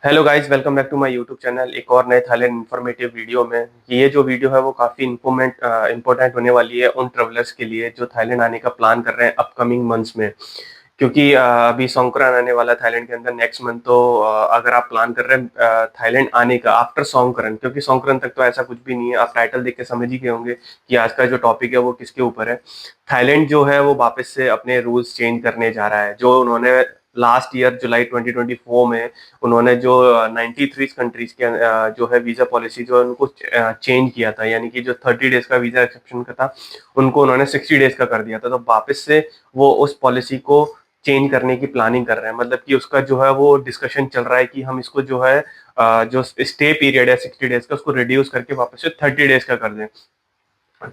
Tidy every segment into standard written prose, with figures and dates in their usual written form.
Hello guys, welcome back to my YouTube channel. एक और नए थाईलैंड इन्फॉर्मेटिव वीडियो में। ये जो वीडियो है वो काफ़ी इम्पोर्टेंट होने वाली है उन ट्रेवलर्स के लिए जो थाईलैंड आने का प्लान कर रहे हैं अपकमिंग मंथ्स में। क्योंकि अभी सॉन्गक्रैन आने वाला है थाईलैंड के अंदर नेक्स्ट मंथ। तो अगर आप प्लान कर रहे हैं थाईलैंड आने का आफ्टर सॉन्गक्रैन, क्योंकि सॉन्गक्रैन तक तो ऐसा कुछ भी नहीं है, आप टाइटल देख के समझ ही गए होंगे कि आज का जो टॉपिक है वो किसके ऊपर है। थाईलैंड जो है वो वापस से अपने रूल्स चेंज करने जा रहा है। जो उन्होंने लास्ट ईयर जुलाई 2024 में उन्होंने जो 93 कंट्रीज के जो है वीजा पॉलिसी जो है उनको चेंज किया था, यानी कि जो 30 डेज का वीजा एक्सेप्शन का था उनको उन्होंने 60 डेज का कर दिया था। तो वापस से वो उस पॉलिसी को चेंज करने की प्लानिंग कर रहे हैं। मतलब कि उसका जो है वो डिस्कशन चल रहा है कि हम इसको जो है जो स्टे पीरियड है 60 डेज का उसको रिड्यूस करके वापस से 30 डेज का कर दें।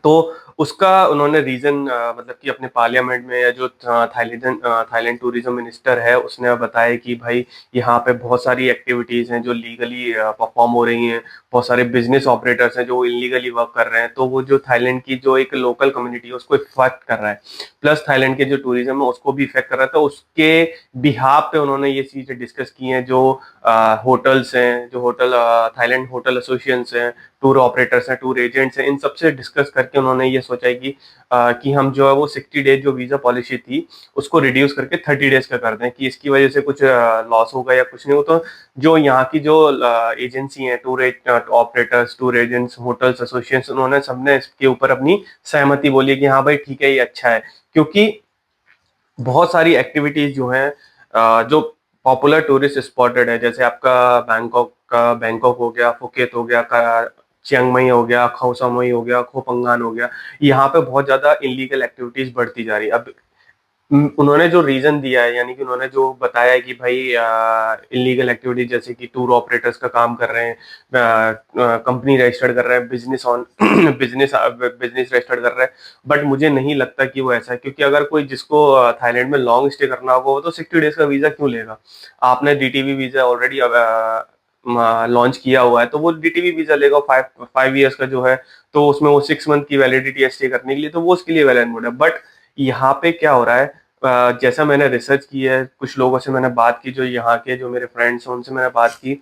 तो उसका उन्होंने रीजन मतलब कि अपने पार्लियामेंट में, या जो थाईलैंड टूरिज्म मिनिस्टर है उसने बताया कि भाई यहाँ पे बहुत सारी एक्टिविटीज हैं जो लीगली परफॉर्म हो रही हैं। बहुत सारे बिजनेस ऑपरेटर्स हैं जो इलीगली वर्क कर रहे हैं, तो वो जो थाईलैंड की जो एक लोकल कम्युनिटी है उसको इफेक्ट कर रहा है। प्लस थाईलैंड के जो टूरिज्म है उसको भी इफेक्ट कर रहा है। तो उसके बिहाफ पे उन्होंने ये चीजें डिस्कस की हैं। जो होटल्स हैं, जो होटल थाईलैंड होटल एसोसिएशन हैं, टूर ऑपरेटर्स हैं, टूर एजेंट्स हैं, इन सबसे डिस्कस करके उन्होंने ये सोचा है कि हम जो है वो 60 डेज जो वीजा पॉलिसी थी उसको रिड्यूस करके 30 डेज का कर दें, कि इसकी वजह से कुछ लॉस होगा या कुछ नहीं हो। तो जो यहाँ की जो एजेंसी हैं, tour operators, tour agents, hotels association, उन्होंने सबने इसके ऊपर अपनी सहमति बोली है कि हाँ भाई ठीक है, ये अच्छा है। क्योंकि बहुत सारी एक्टिविटीज जो हैं जो पॉपुलर टूरिस्ट स्पॉटेड है, जैसे आपका बैंकॉक हो गया, फुकेत हो गया, चियांग माई हो गया, खो सामोई हो गया, खो पंगान हो गया। यहाँ पे बहुत ज्यादा इलीगल एक्टिविटीज बढ़ती जा रही है। अब उन्होंने जो रीजन दिया है, यानी कि उन्होंने जो बताया है कि भाई इलीगल एक्टिविटी जैसे कि टूर ऑपरेटर्स का काम कर रहे हैं, कंपनी रजिस्टर्ड कर रहे हैं, business on business business registered कर रहे हैं। बट मुझे नहीं लगता कि वो ऐसा है, क्योंकि अगर कोई जिसको थाईलैंड में लॉन्ग स्टे करना होगा वो तो 60 डेज का वीजा क्यों लेगा। आपने डीटीवी वीजा ऑलरेडी लॉन्च किया हुआ है, तो वो डीटीवी वीजा लेगा 5 ईयर्स का जो है। तो उसमें वो 6 मंथ की वैलिडिटी है स्टे करने के लिए, तो वो उसके लिए वेल एंड गुड है। बट यहाँ पे क्या हो रहा है, जैसा मैंने रिसर्च की है, कुछ लोगों से मैंने बात की, जो यहाँ के जो मेरे फ्रेंड्स हैं उनसे मैंने बात की,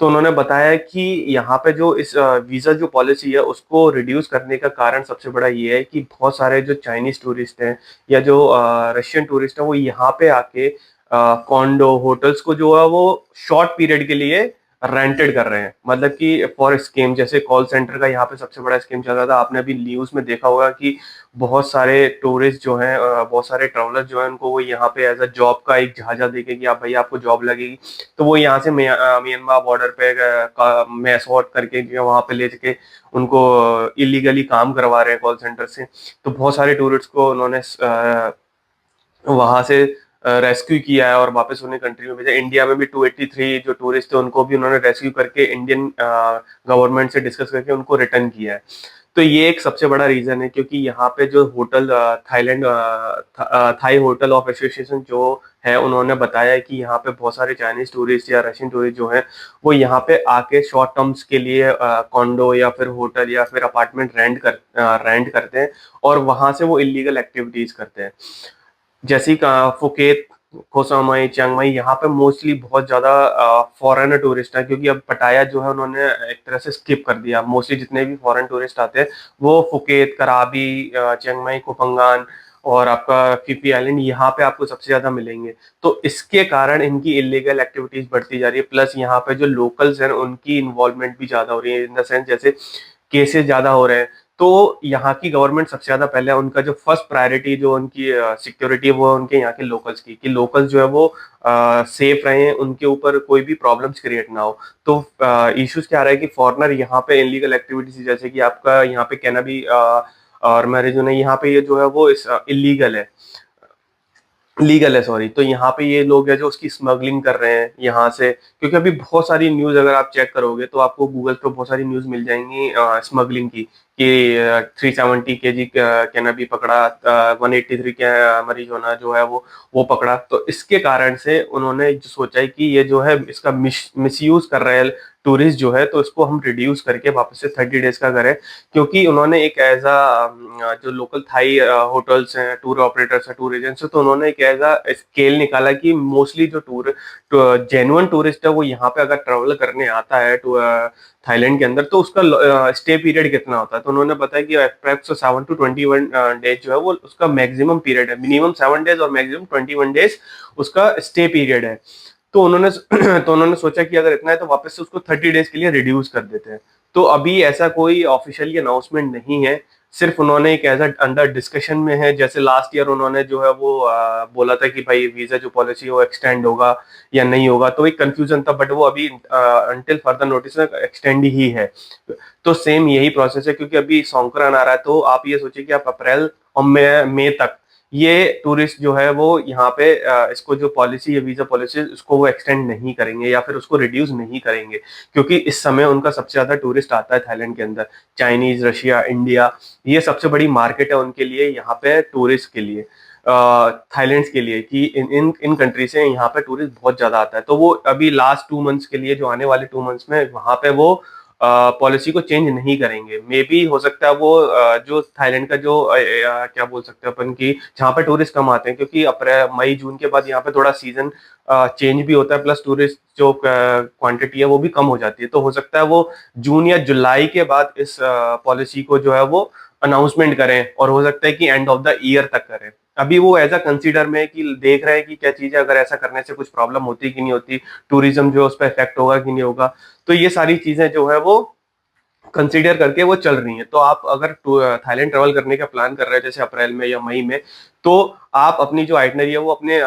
तो उन्होंने बताया कि यहाँ पे जो इस वीजा जो पॉलिसी है उसको रिड्यूस करने का कारण सबसे बड़ा ये है कि बहुत सारे जो चाइनीज टूरिस्ट हैं या जो रशियन टूरिस्ट हैं वो यहाँ पे आके कॉन्डो होटल्स को जो है वो शॉर्ट पीरियड के लिए रेंटेड कर रहे हैं। मतलब कि फॉर स्कीम, जैसे कॉल सेंटर का यहाँ पे सबसे बड़ा स्कीम चल रहा था। आपने अभी न्यूज में देखा होगा कि बहुत सारे टूरिस्ट जो हैं, बहुत सारे ट्रैवलर जो हैं, उनको वो यहाँ पे एज अ जॉब का एक जहाजा देके कि आप भाई आपको जॉब लगेगी, तो वो यहाँ से म्यांमार बॉर्डर पे में एस्कॉर्ट करके जो वहाँ पे ले जाके उनको इलीगली काम करवा रहे हैं कॉल सेंटर से। तो बहुत सारे टूरिस्ट को उन्होंने वहां से रेस्क्यू किया है और वापस उन्हें कंट्री में भेजा। इंडिया में भी 283 जो टूरिस्ट थे उनको भी उन्होंने रेस्क्यू करके इंडियन गवर्नमेंट से डिस्कस करके उनको रिटर्न किया है। तो ये एक सबसे बड़ा रीजन है, क्योंकि यहाँ पे जो hotel Thailand Thai hotel of association जो है उन्होंने बताया है कि यहाँ पे बहुत सारे चाइनीज टूरिस्ट या रशियन टूरिस्ट जो हैं वो यहाँ पे आके शॉर्ट टर्म्स के लिए कॉन्डो या फिर होटल या फिर अपार्टमेंट रेंट करते हैं और वहां से वो इलीगल एक्टिविटीज करते हैं। जैसे फुकेत, कोह सामाई, चियांग माई, यहाँ पे मोस्टली बहुत ज्यादा फॉरेनर टूरिस्ट है, क्योंकि अब पटाया जो है उन्होंने एक तरह से स्किप कर दिया। मोस्टली जितने भी फॉरेन टूरिस्ट आते हैं वो फुकेत, कराबी, चियांग माई, कोपंगान और आपका फीफी आइलैंड, यहाँ पे आपको सबसे ज्यादा मिलेंगे। तो इसके कारण इनकी इलीगल एक्टिविटीज बढ़ती जा रही है। प्लस यहाँ पे जो लोकल्स हैं उनकी इन्वॉल्वमेंट भी ज्यादा हो रही है, इन द सेंस जैसे केसेस ज्यादा हो रहे हैं। तो यहाँ की गवर्नमेंट सबसे ज्यादा पहले उनका जो फर्स्ट प्रायोरिटी जो उनकी सिक्योरिटी है वो है उनके यहाँ के लोकल्स की, कि लोकल्स जो है वो सेफ रहे, उनके ऊपर कोई भी प्रॉब्लम्स क्रिएट ना हो। तो इश्यूज क्या आ रहा है कि फॉरेनर यहाँ पे इलीगल एक्टिविटीज जैसे कि आपका यहाँ पे कैनाबी और मैरिज होना, यहाँ पे ये जो है वो इलीगल है, लीगल है सॉरी। तो यहाँ पे ये लोग हैं जो उसकी स्मगलिंग कर रहे हैं यहाँ से। क्योंकि अभी बहुत सारी न्यूज अगर आप चेक करोगे तो आपको गूगल पे बहुत सारी न्यूज मिल जाएंगी स्मगलिंग की, कि 370 केजी कैनबी पकड़ा, 183 के marijuana जो है वो पकड़ा। तो इसके कारण से उन्होंने जो सोचा है कि ये जो है इसका मिसयूज कर रहे हैं टूरिस्ट जो है, तो इसको हम रिड्यूस करके वापस से 30 डेज का करें। क्योंकि उन्होंने एक ऐसा जो लोकल थाई होटल्स हैं, टूर ऑपरेटर्स हैं, टूर एजेंट्स हैं, तो उन्होंने एक ऐसा स्केल निकाला कि मोस्टली जो जेन्युइन टूरिस्ट है वो यहाँ पे अगर ट्रेवल करने आता है तो थाईलैंड के अंदर, तो उसका स्टे पीरियड कितना होता है। तो उन्होंने बताया कि अप्रॉक्स 7 to 21 डेज जो है वो उसका मैक्सिमम पीरियड है, मिनिमम 7 डेज और मैक्सिमम 21 डेज उसका स्टे पीरियड है। तो उन्होंने तो उन्होंने सोचा कि अगर इतना है तो वापस से उसको 30 डेज के लिए रिड्यूस कर देते हैं। तो अभी ऐसा कोई ऑफिशियली अनाउंसमेंट नहीं है, सिर्फ उन्होंने एक एज अंडर डिस्कशन में है। जैसे लास्ट ईयर उन्होंने जो है वो बोला था कि भाई वीजा जो पॉलिसी है वो एक्सटेंड होगा या नहीं होगा, तो एक कंफ्यूजन था, बट वो अभी अंटिल फर्दर नोटिस में एक्सटेंड ही है। तो सेम यही प्रोसेस है, क्योंकि अभी सौंकरान आ रहा है, तो आप ये सोचिए कि आप अप्रैल और मई तक ये टूरिस्ट जो है वो यहाँ पे इसको जो पॉलिसी है, वीजा पॉलिसी, उसको वो एक्सटेंड नहीं करेंगे या फिर उसको रिड्यूस नहीं करेंगे, क्योंकि इस समय उनका सबसे ज्यादा टूरिस्ट आता है थाईलैंड के अंदर। चाइनीज, रशिया, इंडिया, ये सबसे बड़ी मार्केट है उनके लिए यहाँ पे टूरिस्ट के लिए, थाईलैंड के लिए, कि इन इन इन कंट्री से यहाँ पे टूरिस्ट बहुत ज्यादा आता है। तो वो अभी लास्ट 2 मंथ्स के लिए, जो आने वाले 2 मंथ्स में वहां पे वो पॉलिसी को चेंज नहीं करेंगे। मे बी हो सकता है वो जो थाईलैंड का जो क्या बोल सकते हैं अपन की, जहाँ पे टूरिस्ट कम आते हैं, क्योंकि अप्रैल मई जून के बाद यहाँ पे थोड़ा सीजन चेंज भी होता है, प्लस टूरिस्ट जो क्वांटिटी है वो भी कम हो जाती है। तो हो सकता है वो जून या जुलाई के बाद इस पॉलिसी को जो है वो अनाउंसमेंट करें, और हो सकता है कि एंड ऑफ द ईयर तक करें। अभी वो एज अ कंसीडर में कि देख रहे हैं कि क्या चीज है, अगर ऐसा करने से कुछ प्रॉब्लम होती कि नहीं होती, टूरिज्म जो है उस पर इफेक्ट होगा कि नहीं होगा। तो ये सारी चीजें जो है वो कंसीडर करके वो चल रही हैं। तो आप अगर थाईलैंड ट्रेवल करने का प्लान कर रहे हैं जैसे अप्रैल में या मई में, तो आप अपनी जो आइटनरी है वो अपने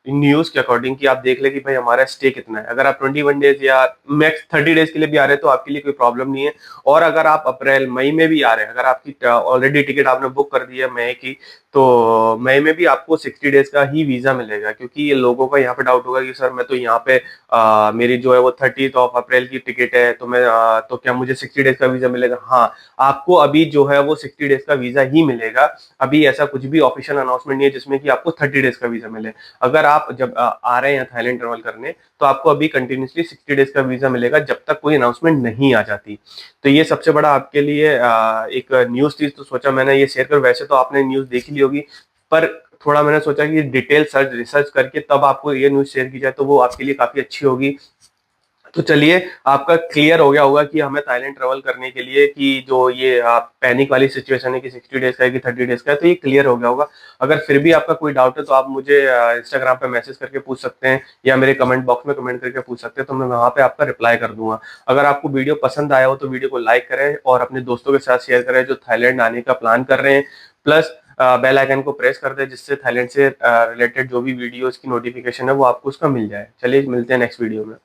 न्यूज के अकॉर्डिंग कि आप देख ले कि भाई हमारा स्टे कितना है। अगर आप 21 डेज या मैक्स 30 डेज के लिए भी आ रहे हैं तो आपके लिए कोई प्रॉब्लम नहीं है। और अगर आप अप्रैल मई में भी आ रहे हैं, अगर आपकी ऑलरेडी टिकट आपने बुक कर दी है मई की, तो मई में भी आपको 60 डेज का ही वीजा मिलेगा। क्योंकि ये लोगों का यहाँ पे डाउट होगा कि सर मैं तो यहाँ पे मेरी जो है वो 30 अप्रैल की टिकट है, तो मैं तो क्या मुझे 60 डेज का वीजा मिलेगा? हाँ, आपको अभी जो है वो 60 डेज का वीजा ही मिलेगा। अभी ऐसा कुछ भी ऑफिशियल अनाउंसमेंट नहीं है जिसमें कि आपको 30 डेज का वीजा मिले। अगर आप जब आ रहे हैं थाईलैंड ट्रेवल करने, तो आपको अभी कंटिन्यूसली 60 डेज का वीजा मिलेगा जब तक कोई अनाउंसमेंट नहीं आ जाती। तो ये सबसे बड़ा आपके लिए एक न्यूज थी, तो सोचा मैंने ये शेयर कर। वैसे तो आपने न्यूज देखी ली होगी, पर थोड़ा मैंने सोचा कि डिटेल रिसर्च करके तब आपको ये न्यूज शेयर की जाए, तो वो आपके लिए काफी अच्छी होगी। तो चलिए, आपका क्लियर हो गया होगा कि हमें थाईलैंड ट्रेवल करने के लिए कि जो ये पैनिक वाली सिचुएशन है कि 60 डेज का है कि 30 डेज का है, तो ये क्लियर हो गया होगा। अगर फिर भी आपका कोई डाउट है तो आप मुझे इंस्टाग्राम पे मैसेज करके पूछ सकते हैं, या मेरे कमेंट बॉक्स में कमेंट करके पूछ सकते हैं, तो मैं वहां पे आपका रिप्लाई कर दूंगा। अगर आपको वीडियो पसंद आया हो तो वीडियो को लाइक करें और अपने दोस्तों के साथ शेयर करें जो थाईलैंड आने का प्लान कर रहे हैं। प्लस बेल आइकन को प्रेस कर दें, जिससे थाईलैंड से रिलेटेड जो भी वीडियोस की नोटिफिकेशन है वो आपको उसका मिल जाए। चलिए, मिलते हैं नेक्स्ट वीडियो में।